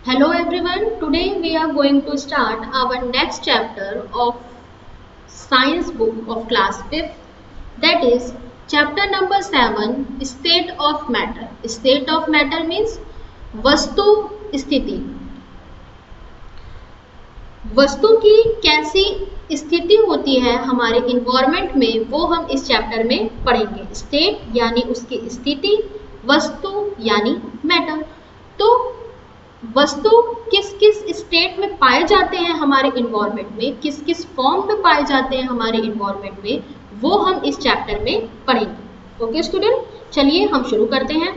Hello everyone, today we are going to start our next chapter of science book of class 5th, that is chapter number 7, state of matter. State of matter means वस्तु स्थिति। वस्तु की कैसी स्थिति होती है हमारे environment में वो हम इस चैप्टर में पढ़ेंगे। स्टेट यानी उसकी स्थिति, वस्तु यानी मैटर। तो वस्तु किस किस स्टेट में पाए जाते हैं हमारे इन्वायरमेंट में, किस किस फॉर्म में पाए जाते हैं हमारे इन्वायरमेंट में, वो हम इस चैप्टर में पढ़ेंगे। ओके स्टूडेंट, चलिए हम शुरू करते हैं।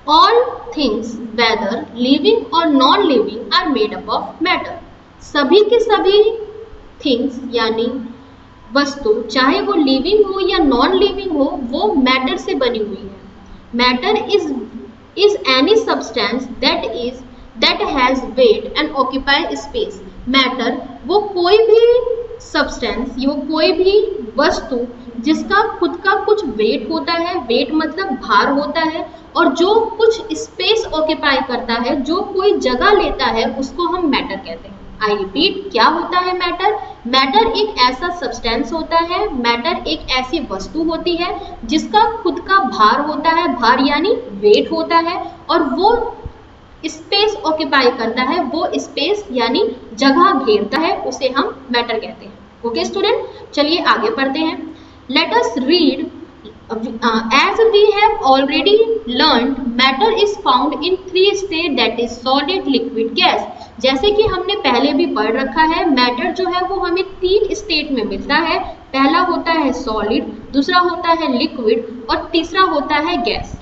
ऑल थिंग्स वेदर लिविंग और non living are made up of matter. सभी के सभी थिंग्स यानी वस्तु, चाहे वो लिविंग हो या नॉन लिविंग हो, वो मैटर से बनी हुई है। Matter is any substance that has weight and occupy space. Matter वो कोई भी substance, वो कोई भी वस्तु जिसका खुद का कुछ weight होता है, weight मतलब भार होता है, और जो कुछ space occupy करता है, जो कोई जगह लेता है, उसको हम matter कहते हैं। आई रिपीट, क्या होता है मैटर? मैटर एक ऐसा सब्सटेंस होता है, मैटर एक ऐसी वस्तु होती है जिसका खुद का भार होता है, भार यानी वेट होता है, और वो स्पेस ऑक्यूपाई करता है, वो स्पेस यानी जगह घेरता है, उसे हम मैटर कहते हैं। ओके स्टूडेंट, चलिए आगे पढ़ते हैं। Let us read. As we have already learned, matter is found in three states, that is solid, liquid, gas. जैसे कि हमने पहले भी पढ़ रखा है, मैटर जो है वो हमें तीन स्टेट में मिलता है। पहला होता है सॉलिड, दूसरा होता है लिक्विड, और तीसरा होता है gas.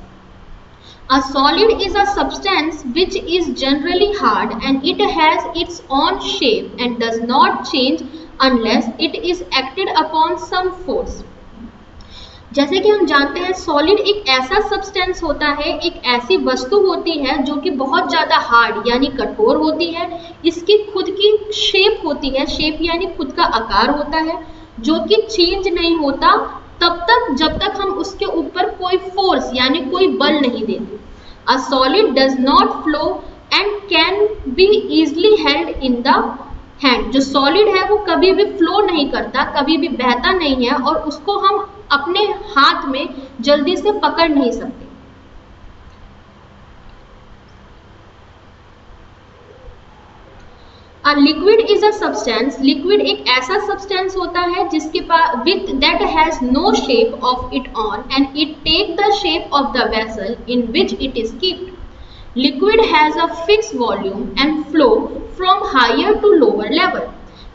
A solid is a substance which is generally hard and it has its own shape and does not change unless it is acted upon some force. जैसे कि हम जानते हैं, सॉलिड एक ऐसा सब्सटेंस होता है, एक ऐसी वस्तु होती है जो कि बहुत ज़्यादा हार्ड यानी कठोर होती है। इसकी खुद की शेप होती है, शेप यानी खुद का आकार होता है, जो कि चेंज नहीं होता तब तक जब तक हम उसके ऊपर कोई फोर्स यानी कोई बल नहीं देते। A solid does not flow and can be easily held in the hand. जो सॉलिड है वो कभी भी फ्लो नहीं करता, कभी भी बहता नहीं है, और उसको हम अपने हाथ में जल्दी से पकड़ नहीं सकते। A liquid is a substance. Liquid एक ऐसा सब्सटेंस होता है जिसके पास with that has no shape of its own and it take the shape of the vessel in which it is kept. Liquid has a fixed volume and flow from higher to lower level.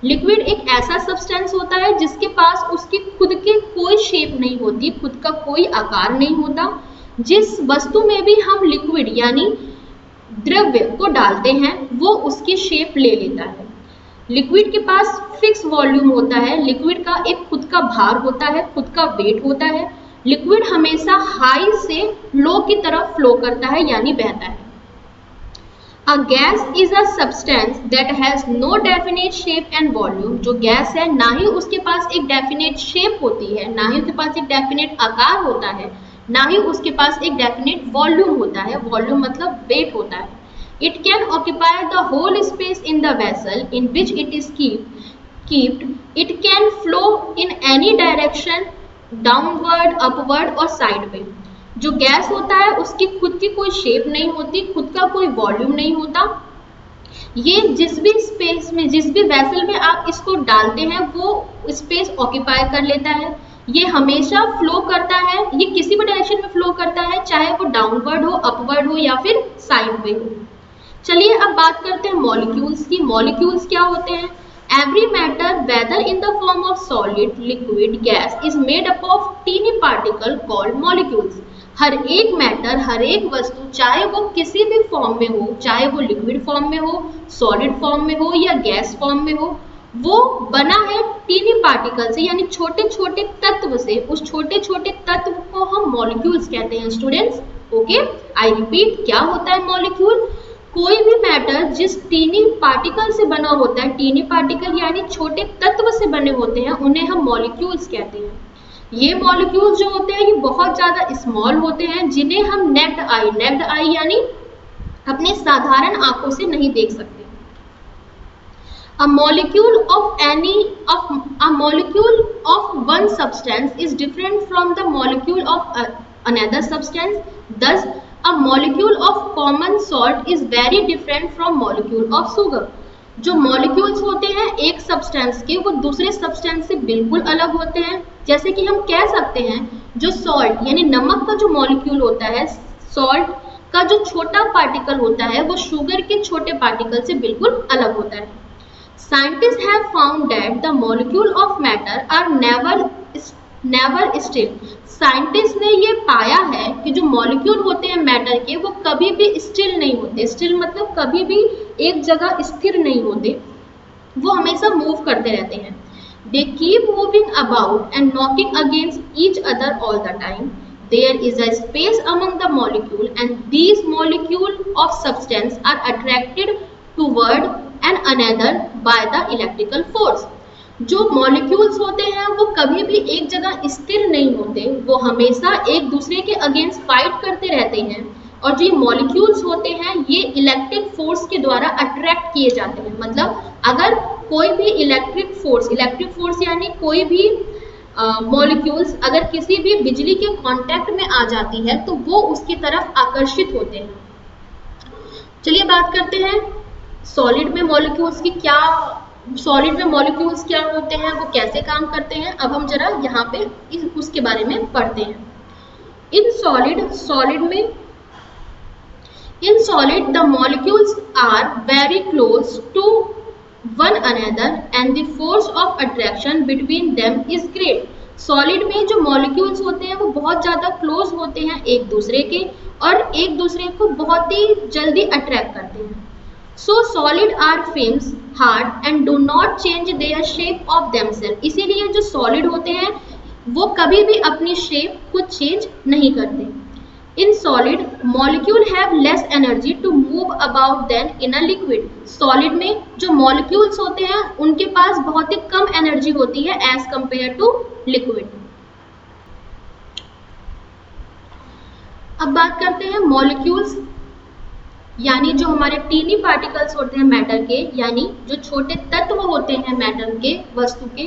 Liquid एक ऐसा substance होता है जिसके पास उसकी खुद की कोई shape नहीं होती, खुद का कोई आकार नहीं होता। जिस वस्तु में भी हम लिक्विड यानी द्रव्य को डालते हैं वो उसकी शेप ले लेता है। लिक्विड के पास फिक्स वॉल्यूम होता है, लिक्विड का एक खुद का भार होता है, खुद का वेट होता है। लिक्विड हमेशा हाई से लो की तरफ फ्लो करता है यानी बहता है। A gas is a substance that has no definite shape and volume. जो गैस है ना ही उसके पास एक डेफिनेट शेप होती है, ना ही उसके पास एक डेफिनेट आकार होता है, ना ही उसके पास एक डेफिनेट वॉल्यूम होता है। वॉल्यूम मतलब वेट होता है। It can occupy the whole space in the vessel in which it is kept. It can flow in any direction, downward, upward और sideways. जो गैस होता है उसकी खुद की कोई शेप नहीं होती, खुद का कोई वॉल्यूम नहीं होता। ये जिस भी स्पेस में, जिस भी वेसल में आप इसको डालते हैं वो स्पेस ऑक्यूपाई कर लेता है। ये हमेशा फ्लो करता है, ये किसी भी डायरेक्शन में फ्लो करता है, चाहे वो डाउनवर्ड हो, अपवर्ड हो या फिर साइडवे हो। चलिए अब बात करते हैं मॉलिक्यूल्स की। मॉलिक्यूल्स क्या होते हैं? Every matter, whether in the form of solid, liquid, gas, is made up of teeny particle called molecules. हर एक मैटर, हर एक वस्तु, चाहे वो किसी भी फॉर्म में हो, चाहे वो लिक्विड फॉर्म में हो, सॉलिड फॉर्म में हो या गैस फॉर्म में हो, वो बना है टीनी पार्टिकल से यानी छोटे छोटे तत्व से। उस छोटे छोटे तत्व को हम मॉलिक्यूल्स कहते हैं स्टूडेंट्स। ओके, आई रिपीट, क्या होता है मॉलिक्यूल? कोई भी मैटर जिस टीनी पार्टिकल से बना होता है, टीनी पार्टिकल यानी छोटे तत्व से बने होते हैं, उन्हें हम मॉलिक्यूल्स कहते हैं। ये मॉलिक्यूल्स जो होते हैं ये बहुत ज़्यादा स्मॉल होते हैं, जिन्हें हम नेक्ड आई यानी अपने साधारण आंखों से नहीं देख सकते। A molecule of one substance is different from the molecule of another substance. Thus, a molecule of common salt is very different from molecule of sugar. जो मॉलिक्यूल्स होते हैं एक सब्सटेंस के, वो दूसरे सब्सटेंस से बिल्कुल अलग होते हैं। जैसे कि हम कह सकते हैं जो सॉल्ट यानी नमक का जो मॉलिक्यूल होता है, सॉल्ट का जो छोटा पार्टिकल होता है वो शुगर के छोटे पार्टिकल से बिल्कुल अलग होता है। Scientists have found that the molecule of matter are never still. Scientist ने ये पाया है कि जो मॉलिक्यूल होते हैं मैटर के वो कभी भी स्टिल नहीं होते। स्टिल मतलब कभी भी एक जगह स्थिर नहीं होते, वो हमेशा मूव करते रहते हैं। They keep moving about and knocking against each other all the time. There is a space among the molecule and these molecule of substance are attracted toward and another by the electrical force. जो molecules होते हैं वो कभी भी एक जगह स्थिर नहीं होते, वो हमेशा एक दूसरे के अगेंस्ट फाइट करते रहते हैं। और जो मॉलिक्यूल्स होते हैं ये इलेक्ट्रिक फोर्स के द्वारा अट्रैक्ट किए जाते हैं। मतलब अगर कोई भी इलेक्ट्रिक फोर्स यानी कोई भी मॉलिक्यूल्स अगर किसी भी बिजली के कांटेक्ट में आ जाती है तो वो उसकी तरफ आकर्षित होते हैं। चलिए बात करते हैं सॉलिड में मॉलिक्यूल्स क्या होते हैं, वो कैसे काम करते हैं। अब हम जरा यहाँ पे उसके बारे में पढ़ते हैं। In solid the molecules are very close to one another and the force of attraction between them is great. Solid में जो मॉलिक्यूल्स होते हैं वो बहुत ज़्यादा क्लोज होते हैं एक दूसरे के और एक दूसरे को बहुत ही जल्दी अट्रैक्ट करते हैं। So solid are films hard and do not change their shape of themselves. इसीलिए जो सॉलिड होते हैं वो कभी भी अपनी शेप को चेंज नहीं करते। In solid molecule have less energy to move about than in a liquid. Solid में जो मॉलिक्यूल्स होते हैं उनके पास बहुत ही कम एनर्जी होती है एज कंपेयर टू लिक्विड। अब बात करते हैं मॉलिक्यूल्स यानी जो हमारे टीनी पार्टिकल्स होते हैं मैटर के, यानी जो छोटे तत्व होते हैं मैटर के, वस्तु के,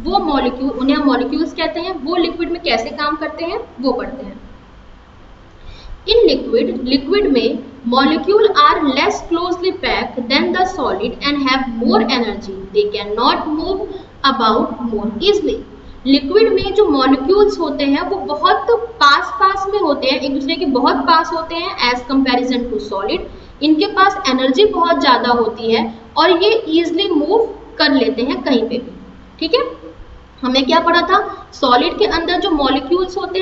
वो मॉलिक्यूल, उन्हें मॉलिक्यूल्स कहते हैं। वो लिक्विड में कैसे काम करते हैं वो पढ़ते हैं। इन लिक्विड में molecule are less closely packed than the solid and have more energy, they can not move about more easily. Liquid में जो मॉलिक्यूल्स होते हैं वो बहुत पास में होते हैं, एक दूसरे के बहुत पास होते हैं एज कंपैरिजन टू सॉलिड। इनके पास एनर्जी बहुत ज़्यादा होती है और ये इजीली मूव कर लेते हैं कहीं पे भी। ठीक है, हमने क्या पढ़ा था, सॉलिड के अंदर जो मॉलिक्यूल्स होते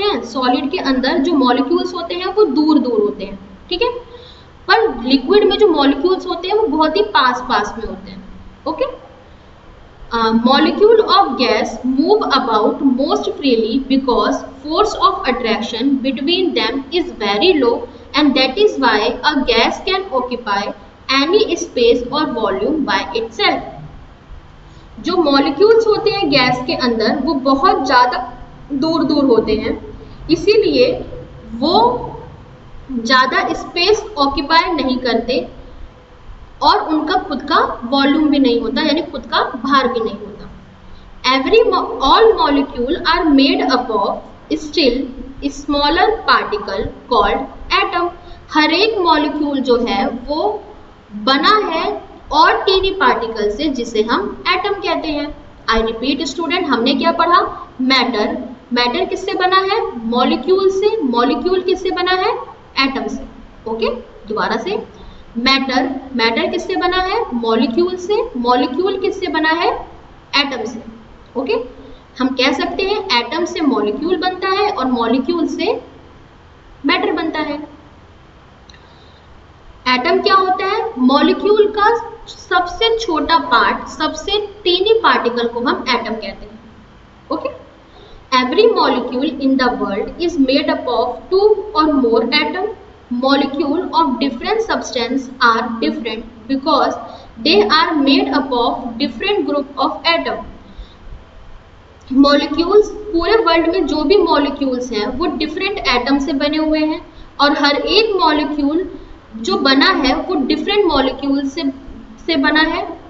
हैं वो दूर होते हैं। ठीक है, पर लिक्विड में जो मॉलिक्यूल्स होते हैं वो बहुत ही पास में होते हैं। Okay, molecule of gas move about most freely because force of attraction between them is very low and that is why a gas can occupy any space or volume by itself. जो molecules होते हैं gas के अंदर वो बहुत ज़्यादा दूर होते हैं, इसीलिए वो ज़्यादा स्पेस ऑक्यूपाई नहीं करते और उनका खुद का वॉल्यूम भी नहीं होता, यानी खुद का भार भी नहीं होता। All molecule are made up of still smaller particle called atom. हर एक मॉलिक्यूल जो है वो बना है और टीनी पार्टिकल से, जिसे हम एटम कहते हैं। आई रिपीट स्टूडेंट, हमने क्या पढ़ा, मैटर किससे बना है, मॉलिक्यूल से। मॉलिक्यूल किससे बना है, एटम से। ओके, दोबारा से, मैटर किससे बना है, मॉलिक्यूल से। मॉलिक्यूल किससे बना है, एटम से। ओके, हम कह सकते हैं एटम से मॉलिक्यूल बनता है और मॉलिक्यूल से मैटर बनता है। एटम क्या होता है, मॉलिक्यूल का सबसे छोटा पार्ट, सबसे टीनी पार्टिकल को हम एटम कहते हैं। Okay, every molecule in the world is made up of 2 or more atom. Molecule of different substance are different because they are made up of different group of atom. Molecules, पूरे world में जो भी molecules हैं वो different atom से बने हुए हैं और हर एक molecule जो बना है वो डिफरेंट मॉलिक्यूल से बना है।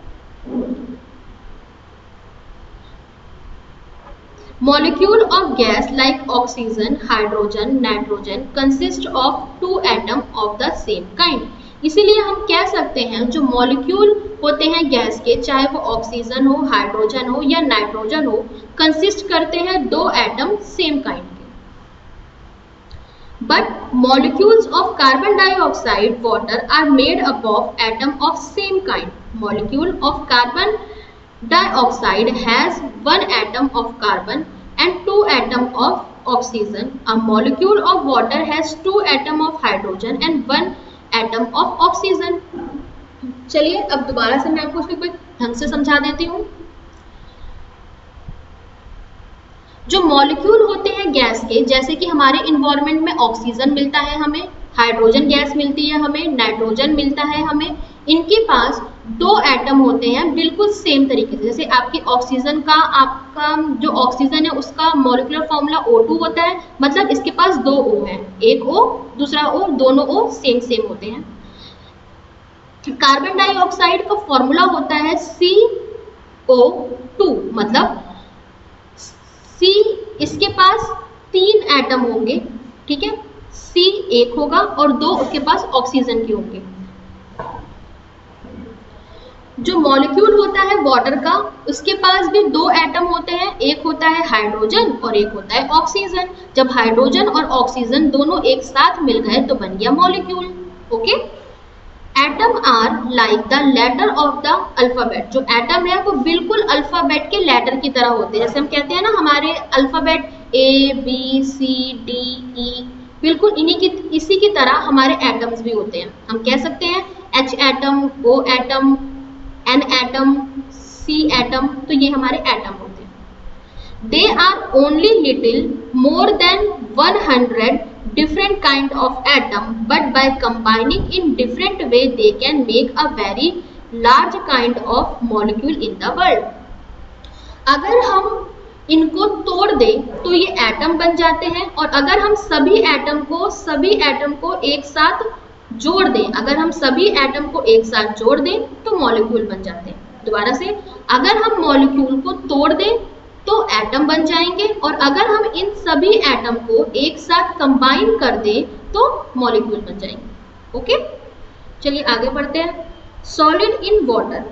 Molecule of gas like oxygen, hydrogen, nitrogen consist of two atoms of the same kind. इसीलिए हम कह सकते हैं जो मॉलिक्यूल होते हैं गैस के, चाहे वो ऑक्सीजन हो, हाइड्रोजन हो या नाइट्रोजन हो, कंसिस्ट करते हैं दो एटम सेम काइंड के। But molecules of carbon dioxide water are made up of atom of same kind. Molecule of carbon dioxide has one atom of carbon and two atom of oxygen. A molecule of water has two atom of hydrogen and one atom of oxygen. चलिए अब दोबारा से मैं आपको उसको कोई ढंग से समझा देती हूँ। जो मॉलिक्यूल होते हैं गैस के, जैसे कि हमारे इन्वायरमेंट में ऑक्सीजन मिलता है हमें, हाइड्रोजन गैस मिलती है हमें, नाइट्रोजन मिलता है हमें, इनके पास दो एटम होते हैं बिल्कुल सेम तरीके से। जैसे आपकी ऑक्सीजन का, आपका जो ऑक्सीजन है उसका मॉलिक्यूलर फॉर्मूला O2 होता है, मतलब इसके पास दो O है, एक O दूसरा O, दोनों O सेम होते हैं। कार्बन डाइऑक्साइड का फॉर्मूला होता है CO2, मतलब C, इसके पास तीन एटम होंगे, ठीक है, C एक होगा और दो उसके पास ऑक्सीजन के होंगे। जो मॉलिक्यूल होता है वाटर का, उसके पास भी दो एटम होते हैं, एक होता है हाइड्रोजन और एक होता है ऑक्सीजन। जब हाइड्रोजन और ऑक्सीजन दोनों एक साथ मिल गए तो बन गया molecule. Okay, atom are like the letter of the alphabet. जो एटम है वो बिल्कुल अल्फाबेट के लेटर की तरह होते हैं। जैसे हम कहते हैं ना हमारे अल्फाबेट ABCDE, बिल्कुल इसी की तरह हमारे एटम्स भी होते हैं। हम कह सकते हैं H atom, O atom, N atom, C atom, तो ये हमारे एटम होते हैं। They are only little more than 100 different kind of atom, but by combining in different way they can make a very large kind of molecule in the world. अगर हम इनको तोड़ दें तो ये एटम बन जाते हैं, और अगर हम सभी एटम को एक साथ जोड़ दें, अगर हम सभी एटम को एक साथ जोड़ दें तो मॉलिक्यूल बन जाते हैं। दोबारा से, अगर हम मॉलिक्यूल को तोड़ दें तो एटम बन जाएंगे, और अगर हम इन सभी एटम को एक साथ कंबाइन कर दें तो मॉलिक्यूल बन जाएंगे। ओके, चलिए आगे बढ़ते हैं। Solid in water.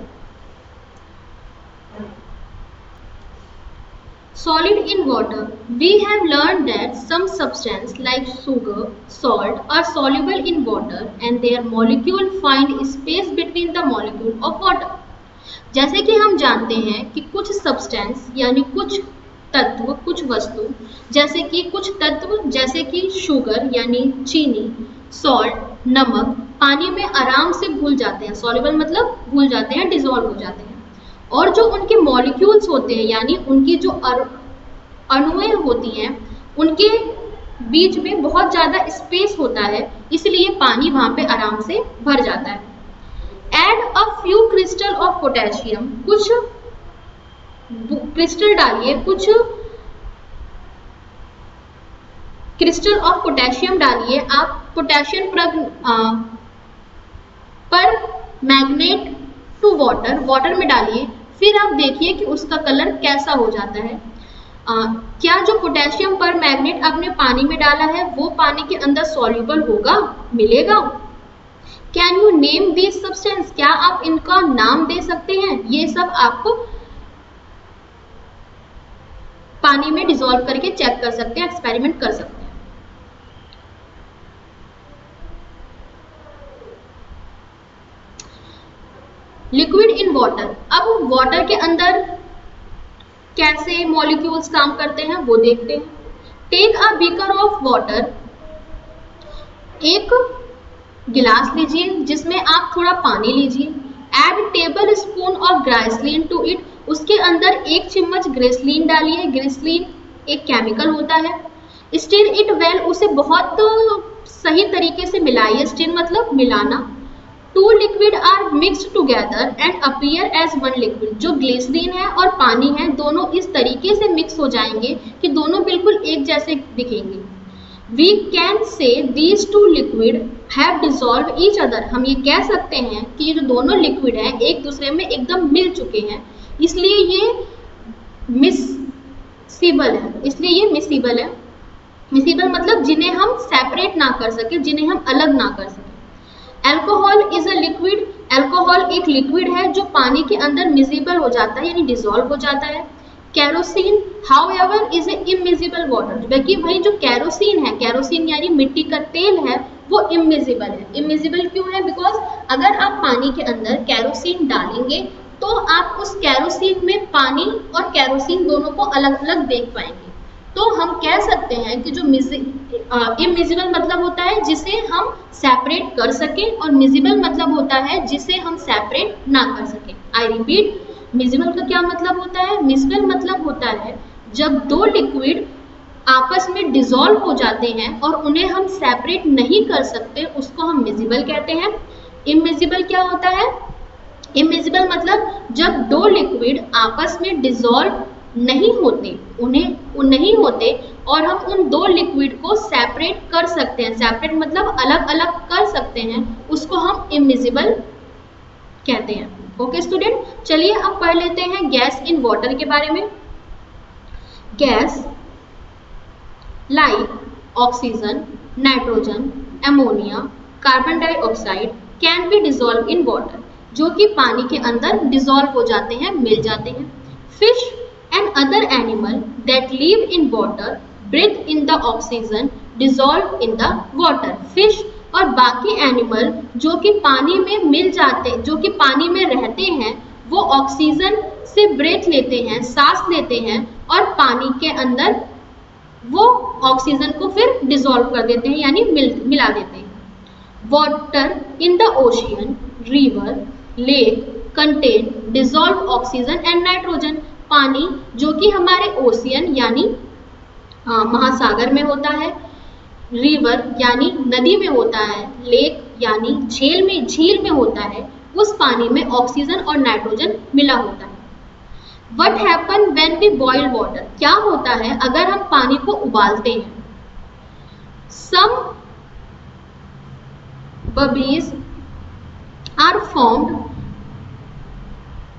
Solid in water, we have learned that some substance like sugar, salt are soluble in water and their molecule find space between the molecule of water. जैसे कि हम जानते हैं कि कुछ सब्सटेंस यानी कुछ तत्व, कुछ वस्तु, जैसे कि शुगर यानी चीनी, सॉल्ट नमक, पानी में आराम से घुल जाते हैं। सॉल्युबल मतलब घुल जाते हैं, डिसॉल्व हो जाते हैं। और जो उनके मॉलिक्यूल्स होते हैं यानी उनकी जो अणुएं होती हैं, उनके बीच में बहुत ज़्यादा स्पेस होता है, इसलिए पानी वहाँ पे आराम से भर जाता है। Add a few crystal of potassium, कुछ क्रिस्टल डालिए, कुछ क्रिस्टल ऑफ पोटेशियम डालिए आप पोटेशियम पर मैग्नेट टू वाटर में डालिए, फिर आप देखिए कि उसका कलर कैसा हो जाता है। क्या जो पोटेशियम पर मैग्नेट आपने पानी में डाला है वो पानी के अंदर सॉल्युबल होगा, मिलेगा? Can you name this substance, क्या आप इनका नाम दे सकते हैं? ये सब आपको पानी में डिसॉल्व करके चेक कर सकते हैं, एक्सपेरिमेंट कर सकते हैं। Liquid in water. अब वाटर के अंदर कैसे मॉलिक्यूल्स काम करते हैं वो देखते हैं। Take a beaker of water, एक गिलास लीजिए जिसमें आप थोड़ा पानी लीजिए। Add table spoon of glycerin to it, उसके अंदर एक चम्मच ग्रेसलिन डालिए। ग्रेसलिन एक केमिकल होता है। स्टीर इट वेल, उसे बहुत सही तरीके से मिलाइए। स्टीर मतलब मिलाना। Two liquid are mixed together and appear as one liquid, जो ग्लिसरीन है और पानी है दोनों इस तरीके से मिक्स हो जाएंगे कि दोनों बिल्कुल एक जैसे दिखेंगे। We can say these two liquid have dissolve each other. हम ये कह सकते हैं कि ये जो दोनों लिक्विड हैं एक दूसरे में एकदम मिल चुके हैं, इसलिए ये मिससिबल है। इसलिए ये मिससिबल है। मिससिबल मतलब जिन्हें हम सेपरेट ना कर सके, जिन्हें हम अलग ना कर सके। Alcohol is a liquid. Alcohol एक लिक्विड है जो पानी के अंदर मिसिबल हो जाता है यानी डिसॉल्व हो जाता है। Kerosene however is a immiscible water. बाकी वही जो कैरोसिन है, कैरोसिन यानी मिट्टी का तेल है, वो इमिजिबल है। इमिजिबल क्यों है? बिकॉज अगर आप पानी के अंदर कैरोसिन डालेंगे तो आप उस कैरोसिन में पानी और कैरोसिन दोनों को अलग अलग देख पाएंगे। तो हम कह सकते हैं कि जो इमिजिबल मतलब होता है जिसे हम सेपरेट कर सकें, और मिजिबल मतलब होता है जिसे हम सेपरेट ना कर सकें। आई रिपीट, मिजिबल का क्या मतलब होता है? मिजिबल मतलब होता है जब दो लिक्विड आपस में डिसॉल्व हो जाते हैं और उन्हें हम सेपरेट नहीं कर सकते, उसको हम मिजिबल कहते हैं। इमिजिबल क्या होता है? इमिजिबल मतलब जब दो लिक्विड आपस में डिसॉल्व नहीं होते, उन्हें नहीं होते और हम उन दो लिक्विड को सेपरेट कर सकते हैं। सेपरेट मतलब अलग अलग कर सकते हैं, उसको हम इमिजिबल कहते हैं। ओके स्टूडेंट, चलिए अब पढ़ लेते हैं गैस इन वाटर के बारे में। Gas like oxygen, nitrogen, ammonia, carbon dioxide can be dissolve in water, जो कि पानी के अंदर डिसॉल्व हो जाते हैं, मिल जाते हैं। Fish and other animal that live in water breathe in the oxygen dissolve in the water. Fish और बाकी एनिमल जो कि पानी में मिल जाते, जो कि पानी में रहते हैं, वो ऑक्सीजन से ब्रेथ लेते हैं, सांस लेते हैं, और पानी के अंदर वो ऑक्सीजन को फिर डिसॉल्व कर देते हैं यानी मिला देते हैं। Water in the ocean, river, lake contain dissolve oxygen and nitrogen. पानी जो कि हमारे ओशियन यानी महासागर में होता है, रिवर यानी नदी में होता है, लेक यानी झील में होता है, उस पानी में ऑक्सीजन और नाइट्रोजन मिला होता है। What happen when we boil water? क्या होता है अगर हम पानी को उबालते हैं? Some bubbles are formed.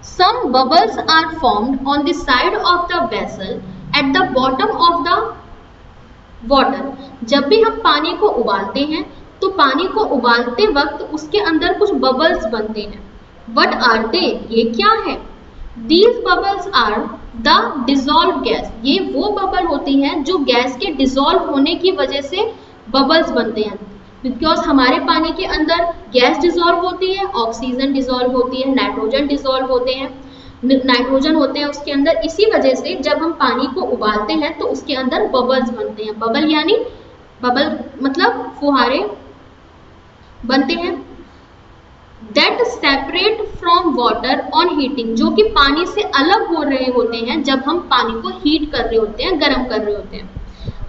Some bubbles are formed on the side of the vessel at the bottom of the water. जब भी हम पानी को उबालते हैं तो पानी को उबालते वक्त उसके अंदर कुछ बबल्स बनते हैं। What are they? ये क्या है? These bubbles are the dissolved gas. ये वो बबल होती हैं जो गैस के डिसॉल्व होने की वजह से बबल्स बनते हैं। बिकॉज हमारे पानी के अंदर गैस डिसॉल्व होती है, ऑक्सीजन डिसॉल्व होती है, नाइट्रोजन डिसॉल्व होते हैं, नाइट्रोजन होते हैं उसके अंदर। इसी वजह से जब हम पानी को उबालते हैं तो उसके अंदर बबल्स बनते हैं। बबल यानी बबल मतलब फुहारे बनते हैं। That separate from water on heating, जो कि पानी से अलग हो रहे होते हैं जब हम पानी को हीट कर रहे होते हैं, गर्म कर रहे होते हैं।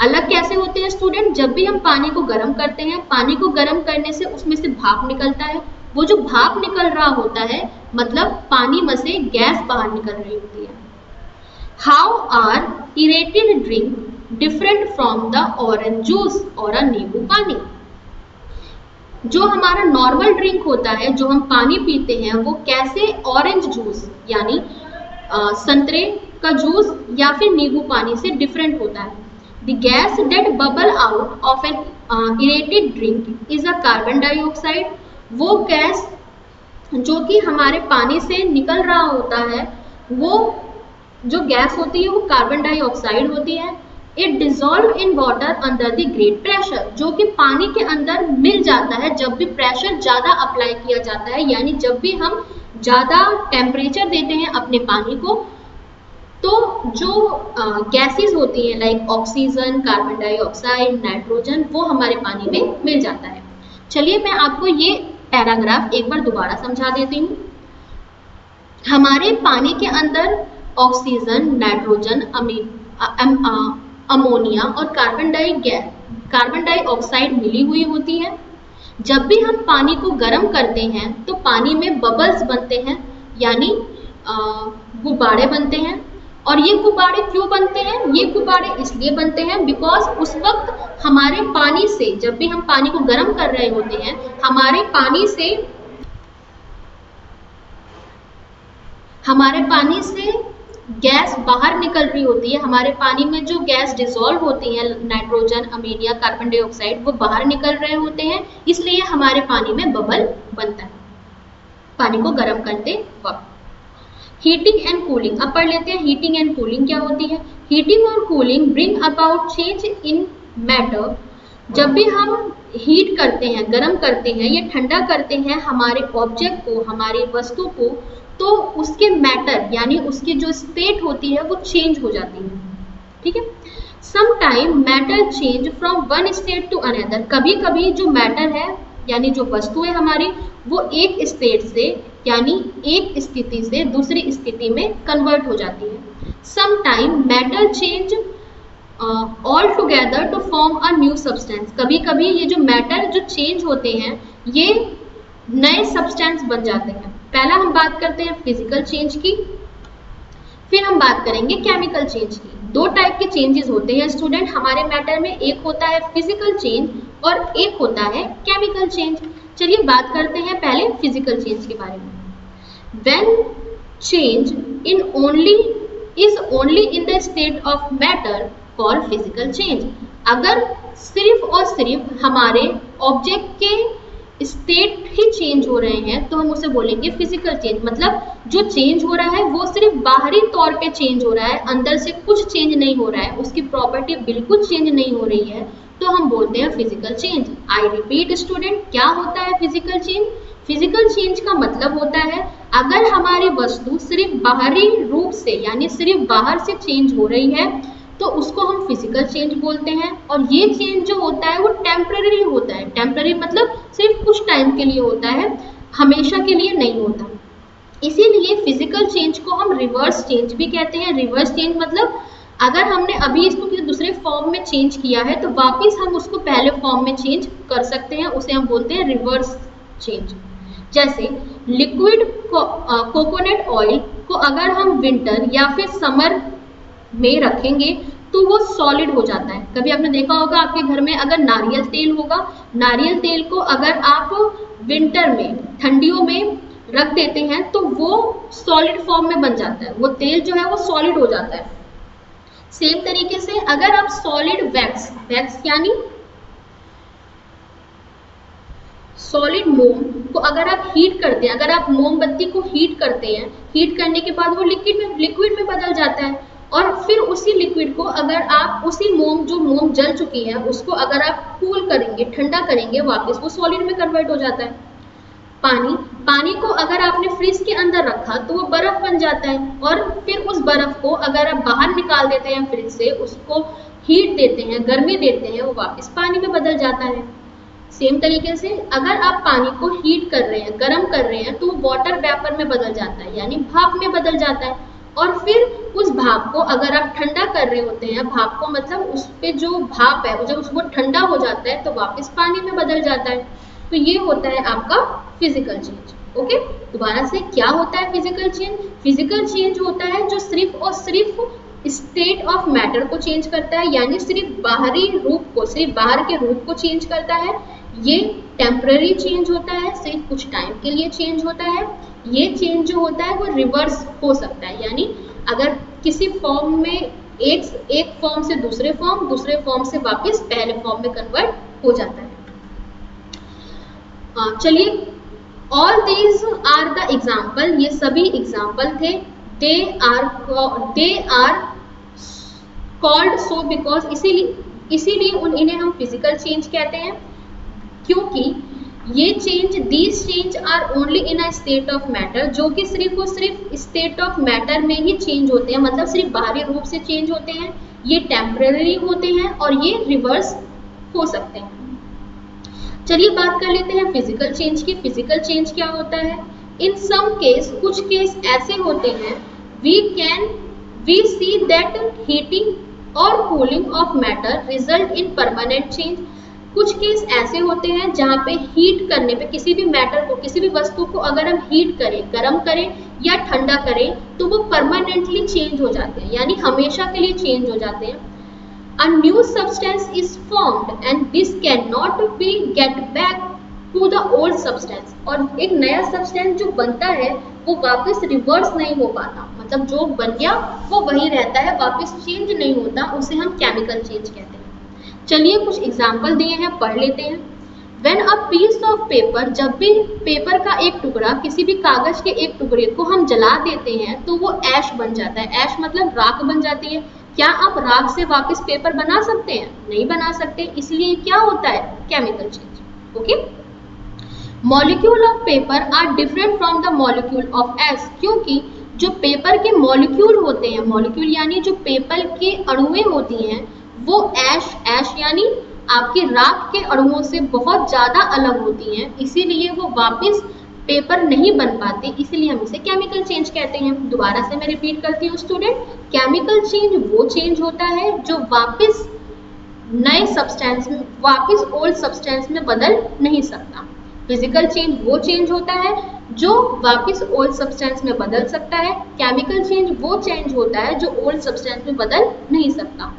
अलग कैसे होते हैं स्टूडेंट? जब भी हम पानी को गर्म करते हैं, पानी को गर्म करने से उसमें से भाप निकलता है। वो जो भाप निकल रहा होता है मतलब पानी में से गैस बाहर निकल रही होती है। How are aerated drink different from the orange juice और नींबू पानी? जो हमारा नॉर्मल ड्रिंक होता है, जो हम पानी पीते हैं, वो कैसे ऑरेंज जूस यानी संतरे का जूस या फिर नींबू पानी से डिफरेंट होता है। The gas that bubble out of an aerated drink is a carbon dioxide. वो गैस जो कि हमारे पानी से निकल रहा होता है, वो जो गैस होती है वो कार्बन डाइऑक्साइड होती है। It dissolve in water under the great pressure, जो कि पानी के अंदर मिल जाता है जब भी प्रेशर ज़्यादा अप्लाई किया जाता है, यानी जब भी हम ज़्यादा टेम्परेचर देते हैं अपने पानी को, तो जो गैसेस होती हैं like oxygen, carbon dioxide, nitrogen, वो हमारे पानी में मिल जाता है। चलिए मैं आपको ये पैराग्राफ एक बार दोबारा समझा देती हूँ। हमारे पानी के अंदर ऑक्सीजन, नाइट्रोजन, अमोनिया और कार्बन डाइऑक्साइड मिली हुई होती है। जब भी हम पानी को गर्म करते हैं तो पानी में बबल्स बनते हैं यानी गुब्बारे बनते हैं। और ये गुब्बारे क्यों बनते हैं? ये गुब्बारे इसलिए बनते हैं बिकॉज उस वक्त हमारे पानी से, जब भी हम पानी को गर्म कर रहे होते हैं, हमारे पानी से गैस बाहर निकल रही होती है। हमारे पानी में जो गैस डिसॉल्व होती है, नाइट्रोजन, अमोनिया, कार्बन डाइऑक्साइड, वो बाहर निकल रहे होते हैं, इसलिए हमारे पानी में बबल बनता है पानी को गर्म करते वक्त। हीटिंग एंड कूलिंग, अब पढ़ लेते हैं हीटिंग एंड कूलिंग क्या होती है। हीटिंग और cooling bring about change in matter. जब भी हम हीट करते हैं, गर्म करते हैं या ठंडा करते हैं हमारे ऑब्जेक्ट को, हमारी वस्तु को, तो उसके मैटर यानी उसकी जो स्टेट होती है वो चेंज हो जाती है। ठीक है। Sometime matter change from one state to another. कभी कभी जो मैटर है यानी जो वस्तु है हमारी, वो एक स्टेट से यानी एक स्थिति से दूसरी स्थिति में कन्वर्ट हो जाती है। Sometime matter change all together to form a new substance. कभी कभी ये जो मैटर जो चेंज होते हैं ये नए सब्सटेंस बन जाते हैं। पहला हम बात करते हैं फिजिकल चेंज की, फिर हम बात करेंगे केमिकल चेंज की। दो टाइप के चेंजेस होते हैं स्टूडेंट हमारे मैटर में, एक होता है फिजिकल चेंज और एक होता है केमिकल चेंज। चलिए बात करते हैं पहले फिजिकल चेंज के बारे में। When change is only in the state of matter called physical change. अगर सिर्फ और सिर्फ हमारे ऑब्जेक्ट के स्टेट ही चेंज हो रहे हैं तो हम उसे बोलेंगे फिजिकल चेंज। मतलब जो चेंज हो रहा है वो सिर्फ बाहरी तौर पे चेंज हो रहा है, अंदर से कुछ चेंज नहीं हो रहा है, उसकी प्रॉपर्टी बिल्कुल चेंज नहीं हो रही है, तो हम बोलते हैं physical change. I repeat student, क्या होता है फिजिकल चेंज? फिजिकल चेंज का मतलब होता है अगर हमारी वस्तु सिर्फ बाहरी रूप से यानी सिर्फ बाहर से चेंज हो रही है तो उसको हम फिजिकल चेंज बोलते हैं। और ये चेंज जो होता है वो टेम्पररी होता है। टेम्पररी मतलब सिर्फ कुछ टाइम के लिए होता है, हमेशा के लिए नहीं होता। इसीलिए फिजिकल चेंज को हम रिवर्स चेंज भी कहते हैं। रिवर्स चेंज मतलब अगर हमने अभी इसको किसी दूसरे फॉर्म में चेंज किया है तो वापस हम उसको पहले फॉर्म में चेंज कर सकते हैं, उसे हम बोलते हैं रिवर्स चेंज। जैसे लिक्विड कोकोनट ऑयल को अगर हम विंटर या फिर समर में रखेंगे तो वो सॉलिड हो जाता है। कभी आपने देखा होगा आपके घर में अगर नारियल तेल होगा, नारियल तेल को अगर आप विंटर में, ठंडियों में रख देते हैं तो वो सॉलिड फॉर्म में बन जाता है, वो तेल जो है वो सॉलिड हो जाता है। सेम तरीके से अगर आप सॉलिड वैक्स यानी सॉलिड मोम को अगर आप हीट करते हैं, अगर आप मोमबत्ती को हीट करते हैं, हीट करने के बाद वो लिक्विड में बदल जाता है और फिर उसी लिक्विड को अगर आप उसी जो मोम जल चुकी है उसको अगर आप कूल करेंगे, ठंडा करेंगे, वापस वो सॉलिड में कन्वर्ट हो जाता है। पानी को अगर आपने फ्रिज के अंदर रखा तो वो बर्फ बन जाता है और फिर उस बर्फ को अगर आप बाहर निकाल देते हैं फ्रिज से, उसको हीट देते हैं, गर्मी देते हैं, वो वापस पानी में बदल जाता है। सेम तरीके से अगर आप पानी को हीट कर रहे हैं, गर्म कर रहे हैं तो वो वाटर वेपर में बदल जाता है यानी भाप में बदल जाता है। और फिर उस भाप को अगर आप ठंडा कर रहे होते हैं, भाप को मतलब उस पे जो भाप है जब उसको ठंडा हो जाता है तो वापस पानी में बदल जाता है। तो ये होता है आपका फिजिकल चेंज। ओके, दोबारा से क्या होता है फिजिकल चेंज? फिजिकल चेंज होता है जो सिर्फ और सिर्फ स्टेट ऑफ मैटर को चेंज करता है यानी सिर्फ बाहरी रूप को, सिर्फ बाहर के रूप को चेंज करता है। ये टेम्पररी चेंज होता है, सिर्फ कुछ टाइम के लिए चेंज होता है। ये चेंज जो होता है वो रिवर्स हो सकता है यानी अगर किसी फॉर्म में एक फॉर्म से दूसरे फॉर्म से वापस पहले फॉर्म में कन्वर्ट हो जाता है। चलिए, all these are the example, ये सभी एग्जाम्पल थे। They are called so because, इसीलिए इन्हें हम फिजिकल चेंज कहते हैं क्योंकि ये these change are only in a state of matter, जो कि सिर्फ और सिर्फ स्टेट ऑफ मैटर में ही चेंज होते हैं, मतलब सिर्फ बाहरी रूप से चेंज होते हैं। ये टेम्पररी होते हैं और ये रिवर्स हो सकते हैं। चलिए बात कर लेते हैं फिजिकल चेंज की। फिजिकल चेंज क्या होता है? इन सम केस, कुछ केस ऐसे होते हैं वी सी दैट हीटिंग और cooling of matter result in permanent change. कुछ केस ऐसे होते हैं जहाँ पे हीट करने पे किसी भी मैटर को, किसी भी वस्तु को अगर हम हीट करें, गर्म करें या ठंडा करें तो वो परमानेंटली चेंज हो जाते हैं, यानी हमेशा के लिए चेंज हो जाते हैं। A new substance is formed and this cannot be get back to the old substance। और एक नया सब्सटेंस जो बनता है वो वापस रिवर्स नहीं हो पाता, मतलब जो बन गया वो वही रहता है, वापस चेंज नहीं होता, उसे हम केमिकल चेंज कहते हैं। चलिए कुछ एग्जाम्पल दिए हैं, पढ़ लेते हैं। When a piece of paper, जब भी पेपर का एक टुकड़ा, किसी भी कागज के एक टुकड़े को हम जला देते हैं तो वो ऐश बन जाता है। ऐश मतलब राख बन जाती है। क्या आप राख से वापस पेपर बना सकते हैं? नहीं बना सकते, इसलिए क्या होता है? Chemical change. Okay. Molecule of paper are different from the molecule of ash, क्योंकि जो पेपर के मॉलिक्यूल होते हैं, मॉलिक्यूल यानी जो पेपर के अणुएं होती हैं, वो ऐश यानी आपकी राख के अणुओं से बहुत ज्यादा अलग होती हैं, इसीलिए वो वापस पेपर नहीं बन पाते, इसीलिए हम इसे केमिकल चेंज कहते हैं। दोबारा से मैं रिपीट करती हूँ स्टूडेंट, केमिकल चेंज वो चेंज होता है जो वापस नए सब्सटेंस में, वापस ओल्ड सब्सटेंस में बदल नहीं सकता। फिजिकल चेंज वो चेंज होता है जो वापस ओल्ड सब्सटेंस में बदल सकता है। केमिकल चेंज वो चेंज होता है जो ओल्ड सब्सटेंस में बदल नहीं सकता।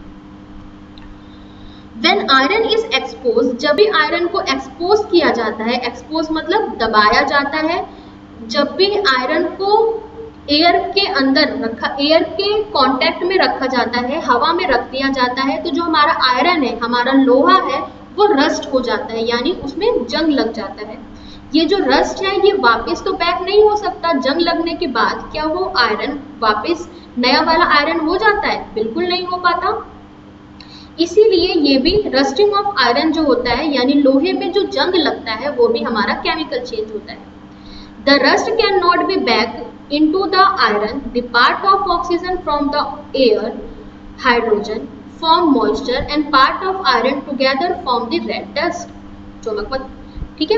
When iron is exposed, जब भी आयरन को एक्सपोज किया जाता है, एक्सपोज मतलब दबाया जाता है, जब भी आयरन को एयर के अंदर रखा, एयर के कांटेक्ट में रखा जाता है, हवा में रख दिया जाता है, तो जो हमारा आयरन है, हमारा लोहा है, वो रस्ट हो जाता है, यानी उसमें जंग लग जाता है। ये जो रस्ट है ये वापस तो बैक नहीं हो सकता। जंग लगने के बाद क्या वो आयरन वापस नया वाला आयरन हो जाता है? बिल्कुल नहीं हो पाता। इसीलिए ये भी रस्टिंग ऑफ आयरन जो होता है, यानी लोहे में जो जंग लगता है, वो भी हमारा केमिकल चेंज होता है। The rust can not be back into the iron, the part of oxygen from the air, hydrogen form moisture and part of iron together form the red dust. चमकमत, ठीक है।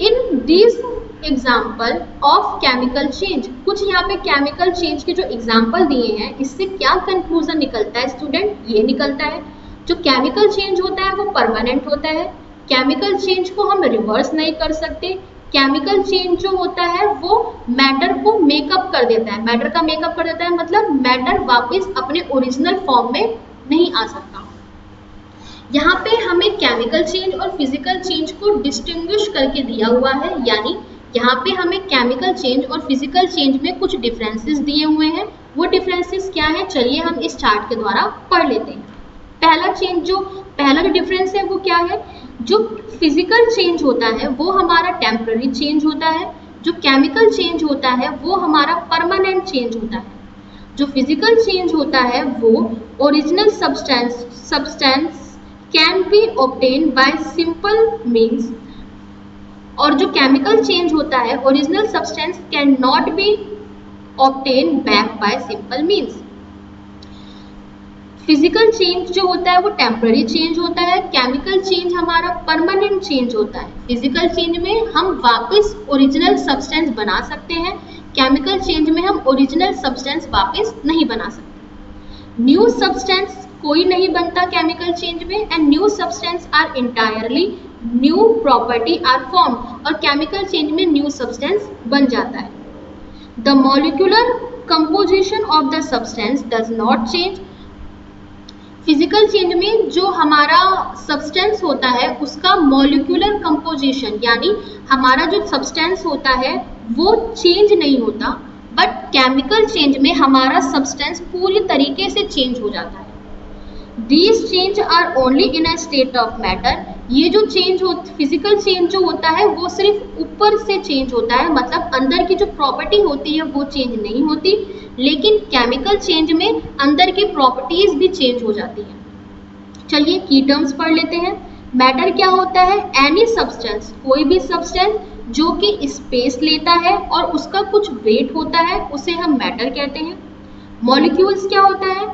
In this example of chemical change, कुछ यहाँ पे chemical change के जो example दिए हैं, इससे क्या कंक्लूजन निकलता है स्टूडेंट? ये निकलता है जो केमिकल चेंज होता है वो परमानेंट होता है, केमिकल चेंज को हम रिवर्स नहीं कर सकते। केमिकल चेंज जो होता है वो मैटर को मेकअप कर देता है, मैटर का मेकअप कर देता है, मतलब मैटर वापस अपने ओरिजिनल फॉर्म में नहीं आ सकता। यहाँ पे हमें केमिकल चेंज और फिजिकल चेंज को डिस्टिंग्विश करके दिया हुआ है, यानी यहाँ पे हमें केमिकल चेंज और फिजिकल चेंज में कुछ डिफरेंसेस दिए हुए हैं। वो डिफरेंसेस क्या है, चलिए हम इस चार्ट के द्वारा पढ़ लेते हैं। पहला जो डिफरेंस है वो क्या है? जो फिजिकल चेंज होता है वो हमारा टेम्पररी चेंज होता है, जो केमिकल चेंज होता है वो हमारा परमानेंट चेंज होता है। जो फिजिकल चेंज होता है वो original substance can be obtain bye simple means, और जो केमिकल चेंज होता है original substance can not B obtain back by simple means. Physical change जो होता है वो टेम्पररी चेंज होता है, केमिकल चेंज हमारा परमानेंट चेंज होता है। फिजिकल चेंज में हम वापस ओरिजिनल सब्सटेंस बना सकते हैं, केमिकल चेंज में हम ओरिजिनल सब्सटेंस वापस नहीं बना सकते। न्यू सब्सटेंस कोई नहीं बनता केमिकल चेंज में, and new substance are entirely new property are form, और केमिकल चेंज में न्यू सब्सटेंस बन जाता है। The molecular composition of the substance does not change. Physical change में जो हमारा सब्सटेंस होता है उसका मॉलिक्यूलर कंपोजिशन, यानी हमारा जो सब्सटेंस होता है वो चेंज नहीं होता, बट केमिकल चेंज में हमारा सब्सटेंस पूरी तरीके से चेंज हो जाता है। These change are only in a state of matter। ये जो चेंज हो, फिजिकल चेंज जो होता है वो सिर्फ ऊपर से चेंज होता है, मतलब अंदर की जो प्रॉपर्टी होती है वो चेंज नहीं होती, लेकिन केमिकल चेंज में अंदर की प्रॉपर्टीज भी चेंज हो जाती हैं। चलिए की टर्म्स पढ़ लेते हैं। मैटर क्या होता है? एनी सब्सटेंस, कोई भी सब्सटेंस जो कि स्पेस लेता है और उसका कुछ वेट होता है उसे हम मैटर कहते हैं। मॉलिक्यूल्स क्या होता है?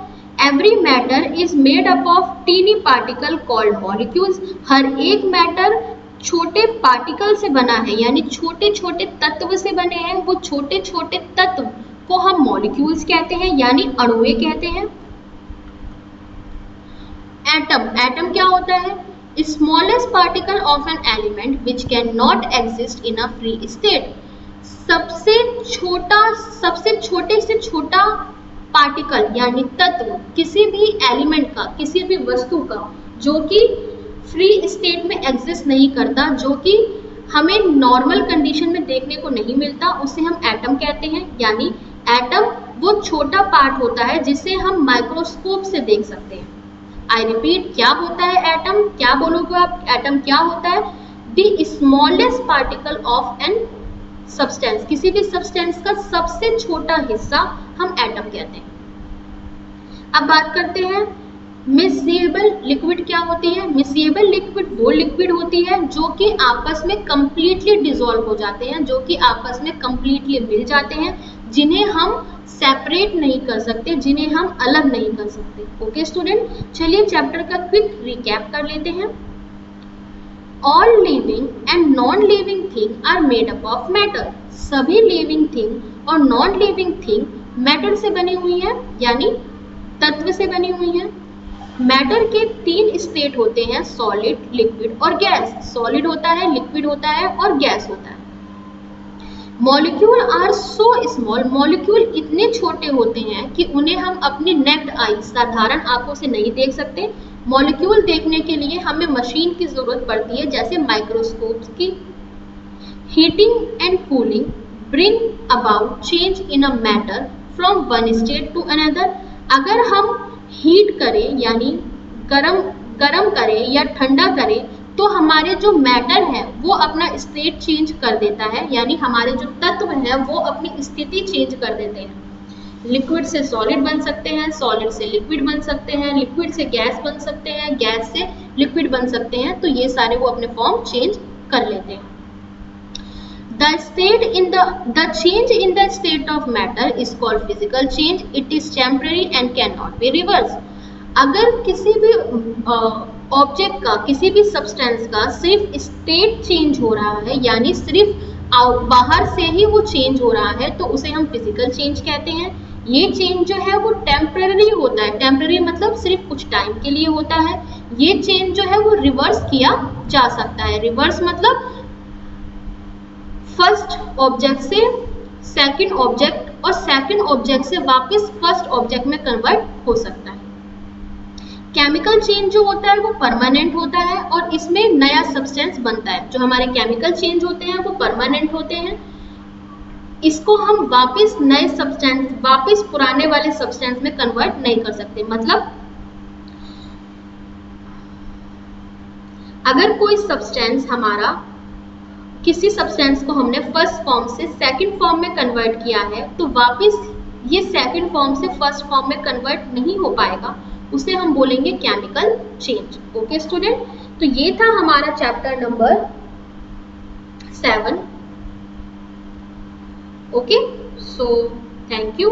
Every matter is made up of tiny particle called molecules. हर एक मैटर छोटे पार्टिकल से बना है, यानी छोटे छोटे तत्व से बने हैं। वो छोटे छोटे तत्व को हम मॉलिक्यूल्स कहते हैं, यानी अणुएं कहते हैं। एटम, एटम क्या होता है? Smallest particle of an element which can not exist in a free state. सबसे छोटे से छोटा पार्टिकल यानी तत्व किसी भी एलिमेंट का, किसी भी वस्तु का जो कि फ्री स्टेट में एग्जिस्ट नहीं करता, जो कि हमें नॉर्मल कंडीशन में देखने को नहीं मिलता, उसे हम एटम कहते हैं। यानी एटम वो छोटा पार्ट होता है जिसे हम माइक्रोस्कोप से देख सकते हैं। आई रिपीट, क्या होता है एटम? क्या बोलोगे आप? एटम क्या होता है? The smallest particle of an substance, किसी भी सब्सटेंस का सबसे छोटा हिस्सा हम एटम कहते हैं। अब बात करते हैं मिससेबल लिक्विड क्या होती है। मिससेबल लिक्विड वो लिक्विड होती है जो कि आपस में कंप्लीटली डिसॉल्व हो जाते हैं, जो कि आपस में कंप्लीटली मिल जाते हैं, जिन्हें हम सेपरेट नहीं कर सकते, जिन्हें हम अलग नहीं कर सकते। ओके स्टूडेंट, चलिए चैप्टर का क्विक रिकैप कर लेते हैं। All living and non-living thing are made up of matter. सभी living thing और non-living thing matter से बनी हुई है, यानी तत्व से बनी हुई है। मैटर के 3 स्टेट होते हैं, सॉलिड, लिक्विड और गैस। सॉलिड होता है, लिक्विड होता है और गैस होता है। Molecule are so small, molecule इतने छोटे होते हैं कि उन्हें हम अपनी नेक्ड आई, साधारण आंखों से नहीं देख सकते। मॉलिक्यूल देखने के लिए हमें मशीन की जरूरत पड़ती है, जैसे माइक्रोस्कोप की। Heating and cooling bring about change in a matter from one state to another. अगर हम हीट करें यानी गरम करें या ठंडा करें तो हमारे जो मैटर है वो अपना स्टेट चेंज कर देता है, यानी हमारे जो तत्व हैं वो अपनी स्थिति चेंज कर देते हैं। लिक्विड से सॉलिड बन सकते हैं, सॉलिड से लिक्विड बन सकते हैं, लिक्विड से गैस बन सकते हैं, गैस से लिक्विड बन सकते हैं। तो ये सारे वो अपने फॉर्म चेंज कर लेते हैं। The change in the state of matter is called physical change. It is temporary and cannot be reversed. अगर किसी भी ऑब्जेक्ट का, किसी भी सब्सटेंस का सिर्फ स्टेट चेंज हो रहा है, यानी सिर्फ बाहर से ही वो चेंज हो रहा है, तो उसे हम फिजिकल चेंज कहते हैं। ये चेंज जो है वो टेम्पररी होता है। टेम्पररी मतलब सिर्फ कुछ टाइम के लिए होता है। ये चेंज जो है वो रिवर्स किया जा सकता है। रिवर्स मतलब फर्स्ट ऑब्जेक्ट से सेकंड ऑब्जेक्ट और सेकंड ऑब्जेक्ट से वापस फर्स्ट ऑब्जेक्ट में कन्वर्ट हो सकता है। केमिकल चेंज जो होता है वो परमानेंट होता है और इसमें नया सब्सटेंस बनता है। जो हमारे केमिकल चेंज होते हैं वो परमानेंट होते हैं, इसको हम वापस नए सब्सटेंस, वापस पुराने वाले सब्सटेंस में कन्वर्ट नहीं कर सकते। मतलब अगर कोई सब्सटेंस हमारा, किसी सब्सटेंस को हमने फर्स्ट फॉर्म से सेकंड फॉर्म में कन्वर्ट किया है, तो वापस ये सेकंड फॉर्म से फर्स्ट फॉर्म में कन्वर्ट नहीं हो पाएगा, उसे हम बोलेंगे केमिकल चेंज। ओके स्टूडेंट, तो ये था हमारा chapter number 7। Okay, so thank you.